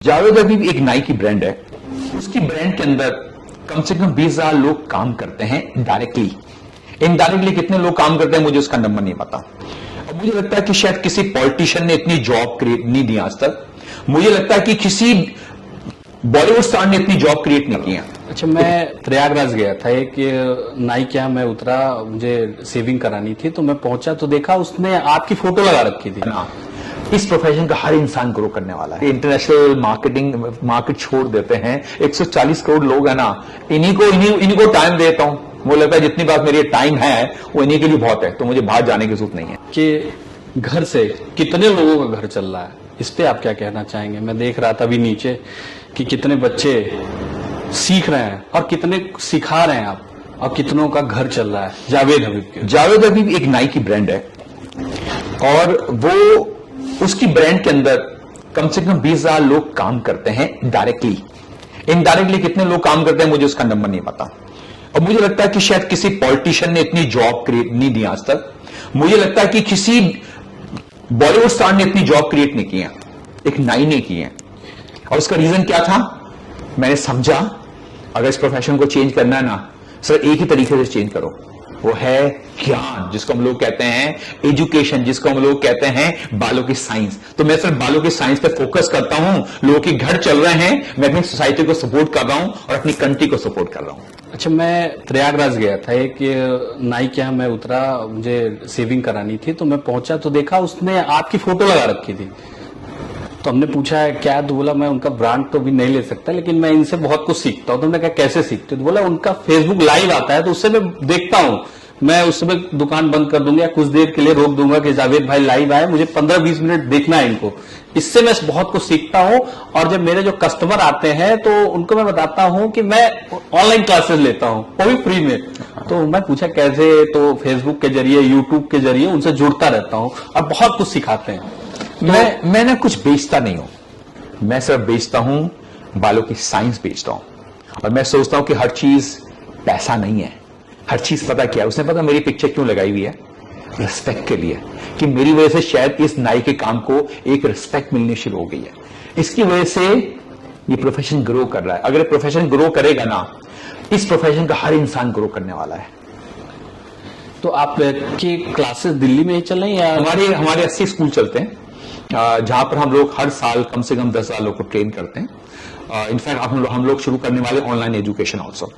जावेद हबीब एक नाई की ब्रांड है। उसकी ब्रांड के अंदर कम से कम 20,000 लोग काम करते हैं डायरेक्टली। इनडायरेक्टली कितने लोग काम करते हैं मुझे उसका नंबर नहीं पता। और मुझे लगता है कि शायद किसी पॉलिटिशियन ने इतनी जॉब क्रिएट नहीं दी आज तक। मुझे लगता है कि किसी बॉलीवुड स्टार ने इतनी जॉब क्रिएट नहीं की है। अच्छा, मैं प्रयागराज गया था, एक नाई के यहाँ मैं उतरा, मुझे सेविंग करानी थी, तो मैं पहुंचा तो देखा उसने आपकी फोटो लगा रखी थी ना, इस प्रोफेशन का हर इंसान ग्रो करने वाला है। इंटरनेशनल मार्केट छोड़ देते हैं। 140 करोड़ लोग है ना, इन्हीं को टाइम देता हूं। मुझे लगता है जितनी बात मेरी टाइम है वो इन्हीं के लिए बहुत है, तो मुझे बाहर जाने की जरूरत नहीं है। कि घर से कितने लोगों का घर चल रहा है, इस पे आप क्या कहना चाहेंगे? मैं देख रहा था अभी नीचे कि कितने बच्चे सीख रहे हैं और कितने सिखा रहे हैं आप, और कितनों का घर चल रहा है जावेद हबीब के। जावेद हबीब एक नाई की ब्रांड है और वो उसकी ब्रांड के अंदर कम से कम 20,000 लोग काम करते हैं डायरेक्टली। इनडायरेक्टली कितने लोग काम करते हैं मुझे उसका नंबर नहीं पता। और मुझे लगता है कि शायद किसी पॉलिटिशियन ने इतनी जॉब क्रिएट नहीं दी आज तक। मुझे लगता है कि किसी बॉलीवुड स्टार ने इतनी जॉब क्रिएट नहीं की है, एक नाई ने की है। और उसका रीजन क्या था, मैंने समझा अगर इस प्रोफेशन को चेंज करना है ना सर, एक ही तरीके से चेंज करो, वो है ज्ञान, जिसको हम लोग कहते हैं एजुकेशन, जिसको हम लोग कहते हैं बालों की साइंस। तो मैं सिर्फ बालों की साइंस पे फोकस करता हूं। लोगों के घर चल रहे हैं, मैं अपनी सोसाइटी को सपोर्ट कर रहा हूं और अपनी कंट्री को सपोर्ट कर रहा हूं। अच्छा, मैं प्रयागराज गया था, एक नाई के यहाँ मैं उतरा, मुझे सेविंग करानी थी, तो मैं पहुंचा तो देखा उसने आपकी फोटो लगा रखी थी। तो हमने पूछा है क्या, तो बोला मैं उनका ब्रांड तो भी नहीं ले सकता, लेकिन मैं इनसे बहुत कुछ सीखता हूँ। तो हमने कहा कैसे सीखते? तो बोला उनका फेसबुक लाइव आता है, तो उससे मैं देखता हूँ, मैं उस समय दुकान बंद कर दूंगा या कुछ देर के लिए रोक दूंगा कि जावेद भाई लाइव आए, मुझे 15-20 मिनट देखना है इनको। इससे मैं बहुत कुछ सीखता हूं। और जब मेरे जो कस्टमर आते हैं तो उनको मैं बताता हूं कि मैं ऑनलाइन क्लासेस लेता हूं, वो भी फ्री में। तो मैं पूछा कैसे, तो फेसबुक के जरिए, यूट्यूब के जरिए उनसे जुड़ता रहता हूं और बहुत कुछ सिखाते हैं। मैं ना कुछ बेचता नहीं हूं, मैं सिर्फ बेचता हूं बालों की साइंस बेचता हूं। और मैं सोचता हूं कि हर चीज पैसा नहीं है, हर चीज पता क्या है, उसने पता मेरी पिक्चर क्यों लगाई हुई है? रिस्पेक्ट के लिए, कि मेरी वजह से शायद इस नाई के काम को एक रिस्पेक्ट मिलनी शुरू हो गई है। इसकी वजह से ये प्रोफेशन ग्रो कर रहा है। अगर प्रोफेशन ग्रो करेगा ना, इस प्रोफेशन का हर इंसान ग्रो करने वाला है। तो आप की क्लासेस दिल्ली में ही चल रही हैं या? हमारे 80 स्कूल चलते हैं जहां पर हम लोग हर साल कम से कम 10,000 लोग को ट्रेन करते हैं। इनफैक्ट हम लोग शुरू करने वाले ऑनलाइन एजुकेशन ऑल्सो।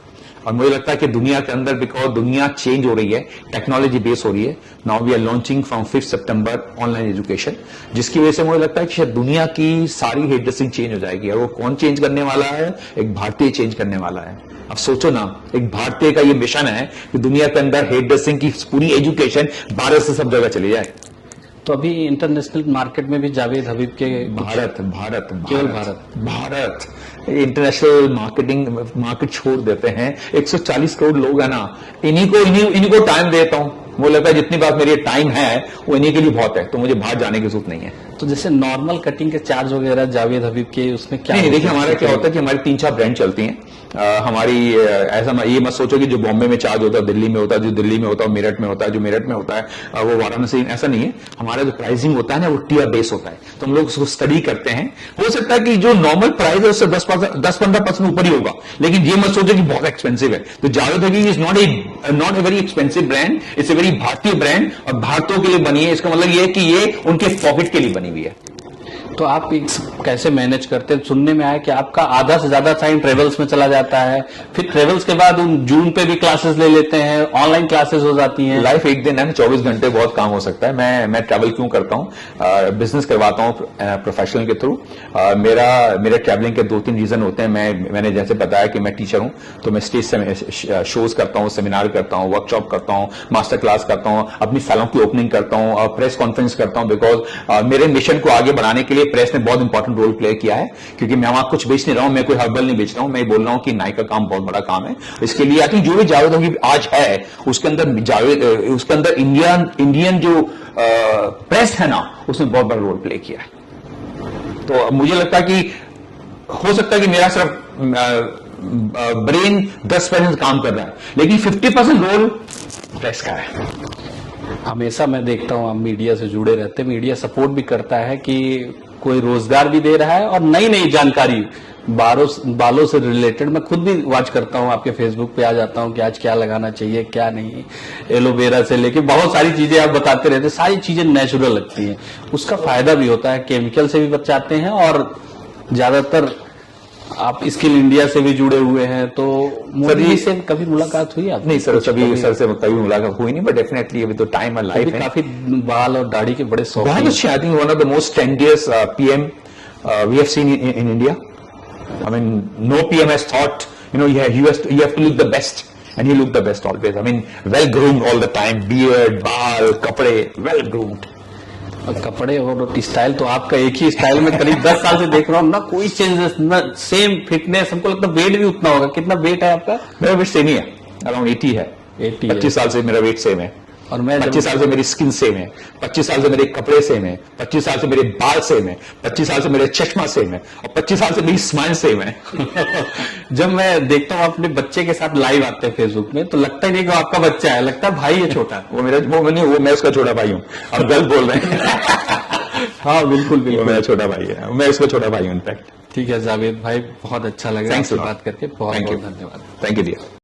और मुझे लगता है कि दुनिया के अंदर, बिकॉज दुनिया चेंज हो रही है, टेक्नोलॉजी बेस हो रही है, now we are launching from 5 सितंबर ऑनलाइन एजुकेशन, जिसकी वजह से मुझे लगता है कि शायद दुनिया की सारी हेयर ड्रेसिंग चेंज हो जाएगी। और वो कौन चेंज करने वाला है? एक भारतीय चेंज करने वाला है। अब सोचो ना, एक भारतीय का ये मिशन है कि दुनिया के अंदर हेयर ड्रेसिंग की पूरी एजुकेशन भारत से सब जगह चली जाए। तो अभी इंटरनेशनल मार्केट में भी जावेद हबीब के केवल भारत इंटरनेशनल मार्केट छोड़ देते हैं। 140 करोड़ लोग है ना, इन्हीं को टाइम देता हूं। मुझे लगता है जितनी बात मेरी टाइम है वो इन्हीं के लिए बहुत है, तो मुझे बाहर जाने की जरूरत नहीं है। तो जैसे नॉर्मल कटिंग के चार्ज वगैरह जावेद हबीब के, उसमें क्या? नहीं, देखिए हमारा क्या होता है कि हमारी 3-4 ब्रांड चलती हैं। हमारी ऐसा ये मत सोचो कि जो बॉम्बे में चार्ज होता है दिल्ली में होता है, जो दिल्ली में होता है मेरठ में होता है, जो मेरठ में होता है वो वाराणसी, ऐसा नहीं है। हमारा जो प्राइसिंग होता है ना वो टियर बेस होता है, तो हम लोग उसको स्टडी करते हैं। हो सकता है कि जो नॉर्मल प्राइस है उससे 10-15% ऊपर ही होगा, लेकिन ये मत सोचो कि बहुत एक्सपेंसिव है। तो Javed Habib is not a very expensive brand, it's a very भारतीय ब्रांड, और भारतीयों के लिए बनी है। इसका मतलब ये है कि ये उनके पॉकेट के लिए बनी हुई है। तो आप कैसे मैनेज करते हैं? सुनने में आया कि आपका आधा से ज्यादा टाइम ट्रेवल्स में चला जाता है, फिर ट्रेवल्स के बाद उन जून पे भी क्लासेस ले लेते हैं, ऑनलाइन क्लासेस हो जाती हैं। लाइफ एक दिन है ना, 24 घंटे बहुत काम हो सकता है। मैं ट्रैवल क्यों करता हूं? बिजनेस करवाता हूं प्रोफेशनल के थ्रू। मेरे ट्रैवलिंग के 2-3 रीजन होते हैं। मैंने जैसे बताया कि मैं टीचर हूं, तो मैं स्टेज शोज करता हूं, सेमिनार करता हूं, वर्कशॉप करता हूं, मास्टर क्लास करता हूं, अपनी सैलून की ओपनिंग करता हूं और प्रेस कॉन्फ्रेंस करता हूं। बिकॉज मेरे मिशन को आगे बढ़ाने के लिए प्रेस ने बहुत इंपॉर्टेंट रोल प्ले किया है, क्योंकि मैं वहां कुछ बेच नहीं रहा हूं, मैं कोई हर्बल नहीं बेच रहा हूं, मैं बोल रहा हूं कि नाई का काम बहुत बड़ा काम है। इसके लिए आई थिंक जो भी जावेद हबीब आज है उसके अंदर इंडियन जो प्रेस है ना, उसने बहुत बड़ा रोल प्ले किया है। तो मुझे लगता है कि हो सकता है कि मेरा सिर्फ ब्रेन 10% काम कर रहा है, लेकिन 50% रोल प्रेस का है। हमेशा मैं देखता हूं आप मीडिया से जुड़े रहते हैं, मीडिया सपोर्ट भी करता है कि कोई रोजगार भी दे रहा है और नई नई जानकारी बालों से रिलेटेड मैं खुद भी वॉच करता हूँ, आपके फेसबुक पे आ जाता हूँ कि आज क्या लगाना चाहिए क्या नहीं, एलोवेरा से लेके बहुत सारी चीजें आप बताते रहते हैं, सारी चीजें नेचुरल लगती हैं, उसका फायदा भी होता है, केमिकल से भी बचाते हैं और ज्यादातर आप स्किल इंडिया से भी जुड़े हुए हैं। तो मोदी जी से कभी मुलाकात हुई आप? नहीं सर, सर से कभी मुलाकात हुई नहीं, बट डेफिनेटली अभी तो टाइम और लाइफ है। काफी बाल और दाढ़ी के बड़े शौक, बहुत अच्छे। I think one of the most trendiest PM we have seen in India. I mean, no PM has thought, you have to look the best, and he looked the best always. I mean, well groomed all the time, beard, baal, kapde, well groomed. और कपड़े और style तो आपका एक ही style में करीब 10 साल से देख रहा हूँ ना, कोई चेंजेस ना, सेम फिटनेस। हमको लगता है वेट भी उतना होगा। कितना वेट है आपका? मेरा वेट सेम ही है, अराउंड 80 है। 25 साल से मेरा वेट सेम है, और मैं 25 साल से मेरी स्किन सेम है, 25 साल से मेरे कपड़े सेम है, 25 साल से मेरे बाल सेम है, 25 साल से मेरे चश्मा सेम है, और 25 साल से मेरी स्माइल सेम है। जब मैं देखता हूँ अपने बच्चे के साथ लाइव आते हैं फेसबुक में, तो लगता ही नहीं कि आपका बच्चा है, लगता है भाई है छोटा। वो मैं उसका छोटा भाई हूँ। आप गलत बोल रहे हैं। हाँ बिल्कुल वो बिल्कुल, मेरा छोटा भाई है, मैं उसका छोटा भाई हूँ इनफैक्ट। ठीक है जावेद भाई, बहुत अच्छा लगा आपसे बात करके, बहुत बहुत धन्यवाद। Thank you dear.